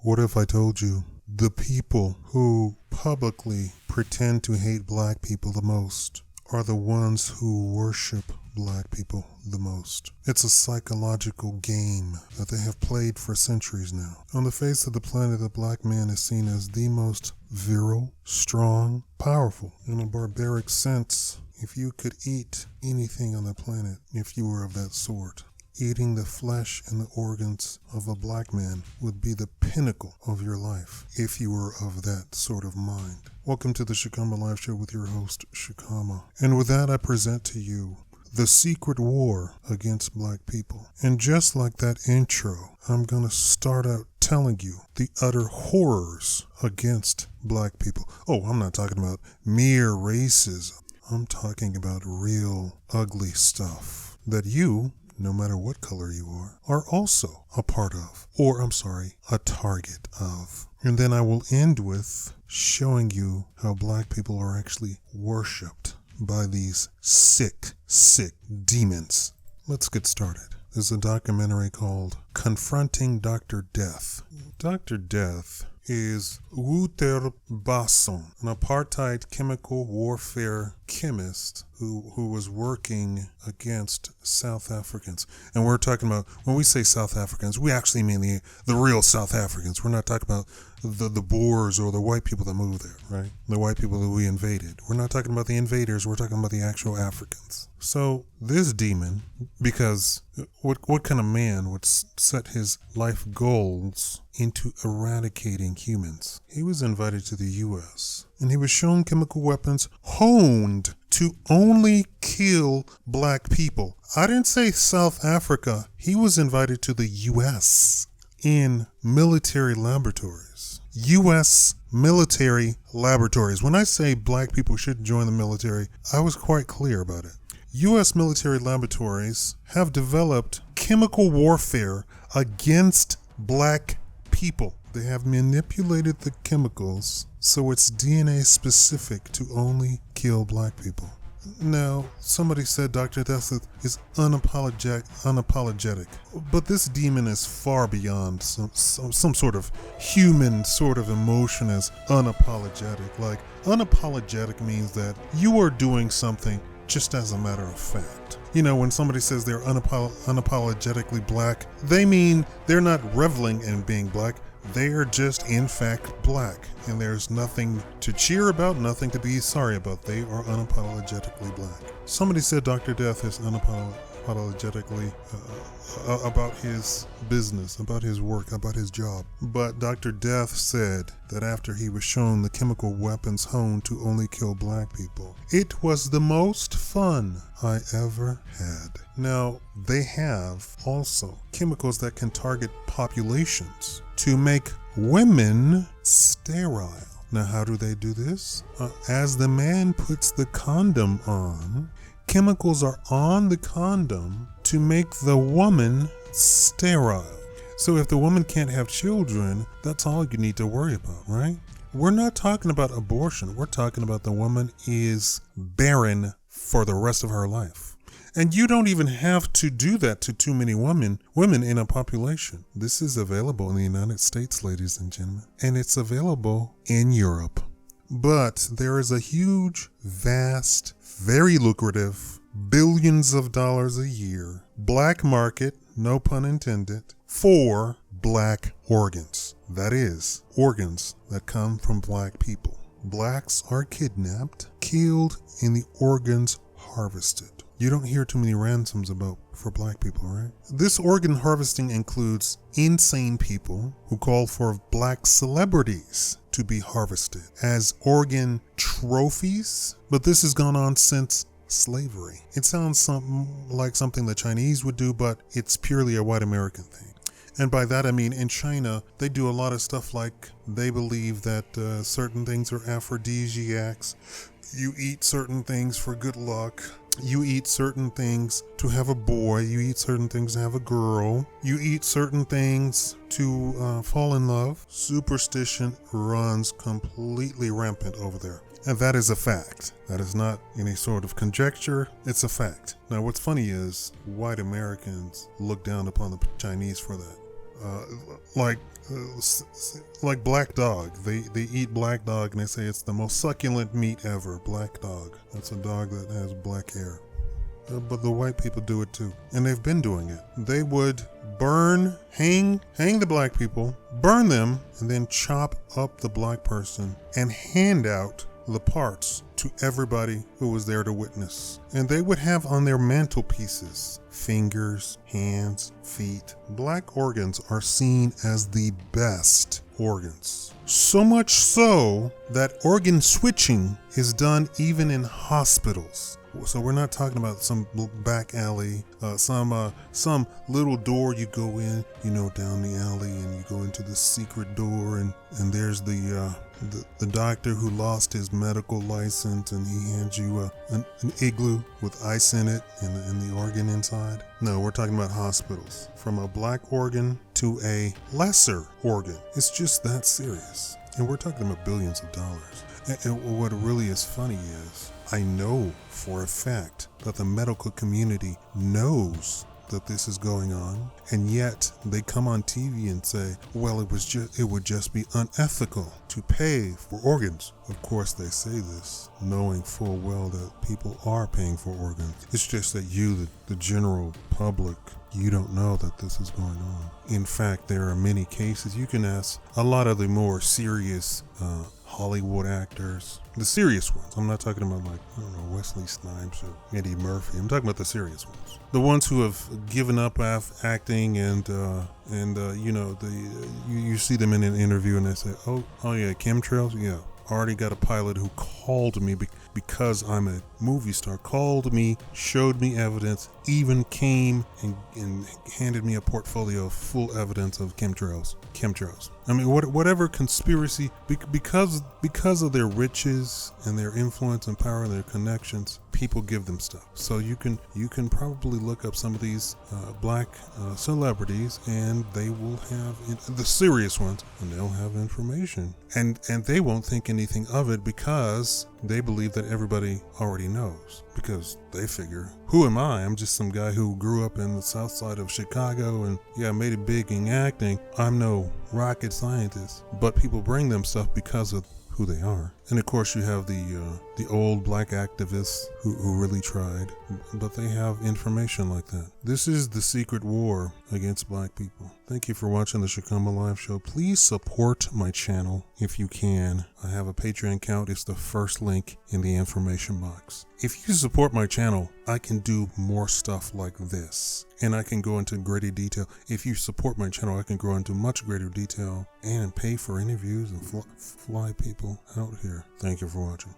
What if I told you the people who publicly pretend to hate black people the most are the ones who worship black people the most? It's a psychological game that they have played for centuries now. On the face of the planet, the black man is seen as the most virile, strong, powerful. In a barbaric sense, if you could eat anything on the planet, if you were of that sort, eating the flesh and the organs of a black man would be the pinnacle of your life if you were of that sort of mind. Welcome to the Shikama Live Show with your host, Shikama. And with that, I present to you the secret war against black people. And just like that intro, I'm going to start out telling you the utter horrors against black people. Oh, I'm not talking about mere racism. I'm talking about real ugly stuff that you, no matter what color you are also a part of, or a target of. And then I will end with showing you how black people are actually worshipped by these sick demons. Let's get started. There's a documentary called Confronting Dr. Death. Dr. Death is Wouter Basson, an apartheid chemical warfare chemist who was working against South Africans. And we're talking about, when we say South Africans, we actually mean the real South Africans. We're not talking about the Boers or the white people that moved there, right? The white people that we invaded. We're not talking about the invaders. We're talking about the actual Africans. So this demon, because what kind of man would set his life goals into eradicating humans? He was invited to the U.S. and he was shown chemical weapons honed to only kill black people. I didn't say South Africa. He was invited to the U.S. in military laboratories. U.S. military laboratories. When I say black people shouldn't join the military, I was quite clear about it. U.S. military laboratories have developed chemical warfare against black people. They have manipulated the chemicals so it's DNA specific to only kill black people. Now, somebody said Dr. Death is unapologetic, but this demon is far beyond some sort of human sort of emotion as unapologetic. Like, unapologetic means that you are doing something just as a matter of fact. You know, when somebody says they're unapologetically black, they mean they're not reveling in being black. They are just, in fact, black. And there's nothing to cheer about, nothing to be sorry about. They are unapologetically black. Somebody said Dr. Death is unapologetically about his business, about his work, about his job. But Dr. Death said that after he was shown the chemical weapons honed to only kill black people, it was the most fun I ever had. Now, they have also chemicals that can target populations to make women sterile. Now, how do they do this? As the man puts the condom on, chemicals are on the condom to make the woman sterile. So if the woman can't have children, that's all you need to worry about, right? We're not talking about abortion. We're talking about the woman is barren for the rest of her life. And you don't even have to do that to too many women in a population. This is available in the United States, ladies and gentlemen. And it's available in Europe. But there is a huge, vast, very lucrative, billions of dollars a year, black market, no pun intended, for black organs. That is, organs that come from black people. Blacks are kidnapped, killed, and the organs harvested. You don't hear too many ransoms for black people, right? This organ harvesting includes insane people who call for black celebrities to be harvested as organ trophies. But this has gone on since slavery. It sounds like something the Chinese would do, but it's purely a white American thing. And by that I mean in China, they do a lot of stuff like they believe that certain things are aphrodisiacs. You eat certain things for good luck. You eat certain things to have a boy. You eat certain things to have a girl. You eat certain things to fall in love. Superstition runs completely rampant over there. And that is a fact. That is not any sort of conjecture. It's a fact. Now, what's funny is white Americans look down upon the Chinese for that. uh, like like black dog. They eat black dog and they say it's the most succulent meat ever. Black dog. That's a dog that has black hair. But the white people do it too, and they've been doing it. They would hang the black people, burn them, and then chop up the black person and hand out the parts to everybody who was there to witness. And they would have on their mantelpieces fingers, hands, feet. Black organs are seen as the best organs. So much so that organ switching is done even in hospitals. So we're not talking about some back alley, some little door you go in, down the alley, and you go into the secret door, and there's the doctor who lost his medical license, and he hands you an igloo with ice in it and the organ inside. No, we're talking about hospitals. From a black organ to a lesser organ. It's just that serious. And we're talking about billions of dollars. And what really is funny is, I know for a fact that the medical community knows that this is going on, and yet they come on TV and say, well, it would just be unethical to pay for organs. Of course they say this, knowing full well that people are paying for organs. It's just that you, the general public, you don't know that this is going on. In fact, there are many cases. You can ask a lot of the more serious Hollywood actors, the serious ones. I'm not talking about Wesley Snipes or Eddie Murphy. I'm talking about the serious ones. The ones who have given up acting and you see them in an interview and they say, oh yeah, chemtrails, yeah. Already got a pilot who called me because I'm a movie star, called me, showed me evidence, even came and handed me a portfolio of full evidence of chemtrails. I mean, whatever conspiracy, because of their riches and their influence and power and their connections, people give them stuff. So you can probably look up some of these black celebrities, and they will have the serious ones, and they'll have information, and they won't think anything of it because they believe that everybody already knows, because they figure, who am I? I'm just some guy who grew up in the south side of Chicago and made it big in acting. I'm no rocket scientist, but people bring them stuff because of who they are. And of course you have the old black activists who really tried, but they have information like that. This is the secret war against black people. Thank you for watching the Shikama Live Show. Please support my channel if you can. I have a Patreon account. It's the first link in the information box. If you support my channel, I can do more stuff like this, and I can go into greater detail. If you support my channel, I can go into much greater detail and pay for interviews and fly people out here. Thank you for watching.